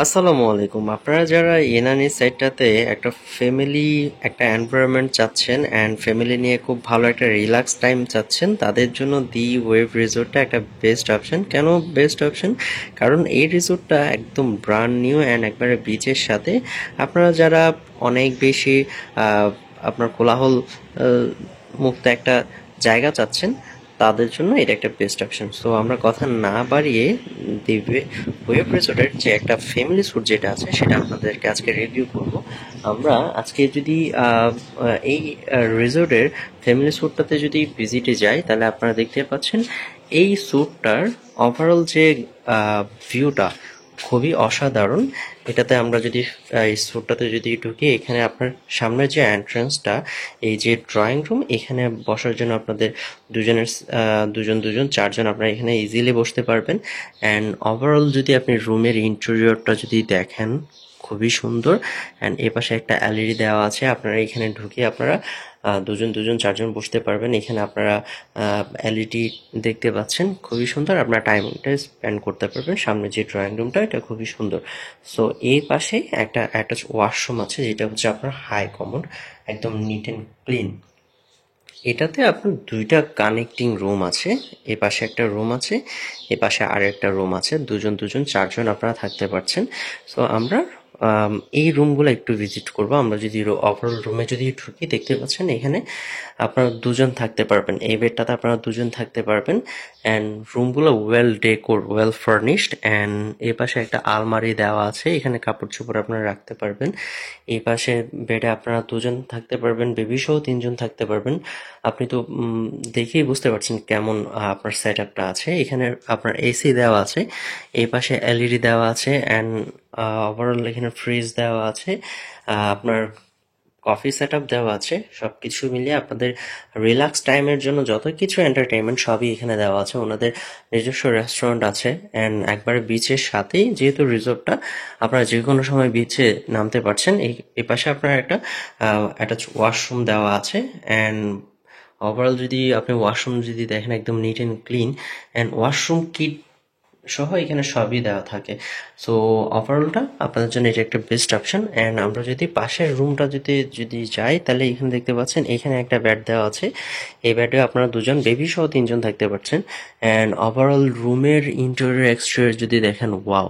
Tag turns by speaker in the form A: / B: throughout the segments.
A: আসসালামু আলাইকুম। আপনারা যারা ইনানি সাইটটাতে একটা ফ্যামিলি একটা এনভায়রনমেন্ট চাচ্ছেন অ্যান্ড ফ্যামিলি নিয়ে খুব ভালো একটা রিল্যাক্স টাইম চাচ্ছেন, তাদের জন্য দি ওয়েভ রিসোর্টটা একটা বেস্ট অপশন। কেন বেস্ট অপশন? কারণ এই রিসোর্টটা একদম ব্র্যান্ড নিউ অ্যান্ড একবারে বিচের সাথে। আপনারা যারা অনেক বেশি আপনার কোলাহল মুক্ত একটা জায়গা চাচ্ছেন, তাদের জন্য এটা একটা বেস্ট অপশন। সো আমরা কথা না বাড়িয়ে দিবে ওয়েব রিসোর্টের যে একটা ফ্যামিলি স্যুট যেটা আছে সেটা আপনাদেরকে আজকে রিভিউ করব। আমরা আজকে যদি এই রিসোর্টের ফ্যামিলি স্যুটটাতে যদি ভিজিটে যাই, তাহলে আপনারা দেখতে পাচ্ছেন এই স্যুটটার ওভারঅল যে ভিউটা খুবই অসাধারণ। এটাতে আমরা যদি এই স্যুটটাতে যদি ঢুকি, এখানে আপনার সামনের যে এন্ট্রান্সটা, এই যে ড্রয়িং রুম, এখানে বসার জন্য আপনাদের দুজনের দুজন দুজন চারজন আপনারা এখানে ইজিলি বসতে পারবেন। অ্যান্ড ওভারঅল যদি আপনি রুমের ইন্টেরিয়রটা যদি দেখেন, খুবই সুন্দর। অ্যান্ড এ পাশে একটা এলইডি দেওয়া আছে, আপনারা এখানে ঢুকে আপনারা দুজন দুজন চারজন বসতে পারবেন। এখানে আপনারা এলইডি দেখতে পাচ্ছেন, খুবই সুন্দর। আপনারা টাইমটা স্পেন্ড করতে পারবেন। সামনে যে ড্রয়িং রুমটা, এটা খুবই সুন্দর। সো এই পাশে একটা অ্যাটাচ ওয়াশরুম আছে, যেটা হচ্ছে আপনার হাই কমন, একদম নিট অ্যান্ড ক্লিন। এটাতে আপনার দুইটা কানেক্টিং রুম আছে। এ পাশে একটা রুম আছে, এ পাশে আর একটা রুম আছে। দুজন দুজন চারজন আপনারা থাকতে পারছেন। সো আমরা এই রুমগুলো একটু ভিজিট করব। আমরা যদি ওভারঅল রুমে যদি ঢুকি, দেখতে পাচ্ছেন এখানে আপনারা দুজন থাকতে পারবেন। এই বেডটাতে আপনারা দুজন থাকতে পারবেন। অ্যান্ড রুমগুলো well decor, well furnished. And এ পাশে একটা আলমারি দেওয়া আছে, এখানে কাপড় চোপড় আপনারা রাখতে পারবেন। এই পাশে বেডে আপনারা দুজন থাকতে পারবেন, বেবি সহ তিনজন থাকতে পারবেন। আপনি তো দেখেই বুঝতে পারছেন কেমন আপনার সেট আপটা আছে। এখানে আপনার এসি দেওয়া আছে, এই পাশে এলইডি দেওয়া আছে। অ্যান্ড ওভারঅল এখানে ফ্রিজ দেওয়া আছে, আপনার কফি সেট আপ দেওয়া আছে। সব কিছু মিলিয়ে আপনাদের রিল্যাক্স টাইমের জন্য যত কিছু এন্টারটেনমেন্ট সবই এখানে দেওয়া আছে। ওনাদের নিজস্ব রেস্টুরেন্ট আছে। অ্যান্ড একবারে বিচের সাথেই যেহেতু রিসোর্টটা, আপনারা যে কোনো সময় বিচে নামতে পারছেন। এই পাশে আপনার একটা অ্যাটাচ ওয়াশরুম দেওয়া আছে। অ্যান্ড ওভারঅল যদি আপনি ওয়াশরুম যদি দেখেন, একদম neat and clean. And washroom kit সহ এখানে সবই দেওয়া থাকে। সো ওভারঅলটা আপনাদের জন্য এটা একটা বেস্ট অপশন। অ্যান্ড আমরা যদি পাশের রুমটা যদি যদি যাই, তাহলে এখানে দেখতে পাচ্ছেন এখানে একটা বেড দেওয়া আছে। এই বেডে আপনারা দুজন বেবি সহ তিনজন থাকতে পারছেন। অ্যান্ড ওভারঅল রুমের ইন্টেরিয়র এক্সটেরিয়র যদি দেখেন, ওয়াও,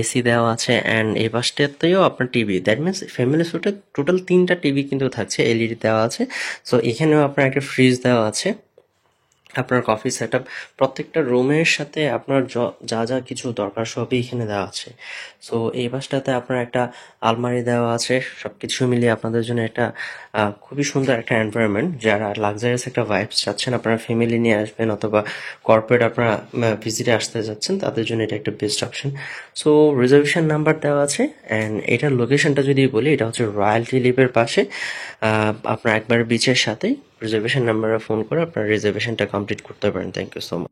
A: এসি দেওয়া আছে। অ্যান্ড এই পাশটাতেও আপনার টিভি, দ্যাট মিনস ফ্যামিলি সুটে টোটাল তিনটা টিভি কিন্তু থাকছে, এলইডি দেওয়া আছে। সো এখানেও আপনার একটা ফ্রিজ দেওয়া আছে। আপনার কফি সেট আপ প্রত্যেকটা রুমের সাথে আপনার যা যা কিছু দরকার সবই এখানে দেওয়া আছে। সো এই পাশটাতে আপনার একটা আলমারি দেওয়া আছে। সব কিছু মিলিয়ে আপনাদের জন্য একটা খুবই সুন্দর একটা এনভায়রনমেন্ট। যারা লাক্সারিয়াস একটা ভাইবস চাচ্ছেন, আপনারা ফ্যামিলি নিয়ে আসবেন অথবা কর্পোরেট আপনারা ভিজিটে আসতে যাচ্ছেন, তাদের জন্য এটা একটা best option. So reservation number দেওয়া আছে। অ্যান্ড এটার লোকেশনটা যদি বলি, এটা হচ্ছে রয়্যালটি লিপের পাশে। আপনার একবার বিচের সাথেই রিজার্ভেশন নাম্বারে ফোন করে আপনার রিজার্ভেশনটা কমপ্লিট করতে পারেন। Thank you so much.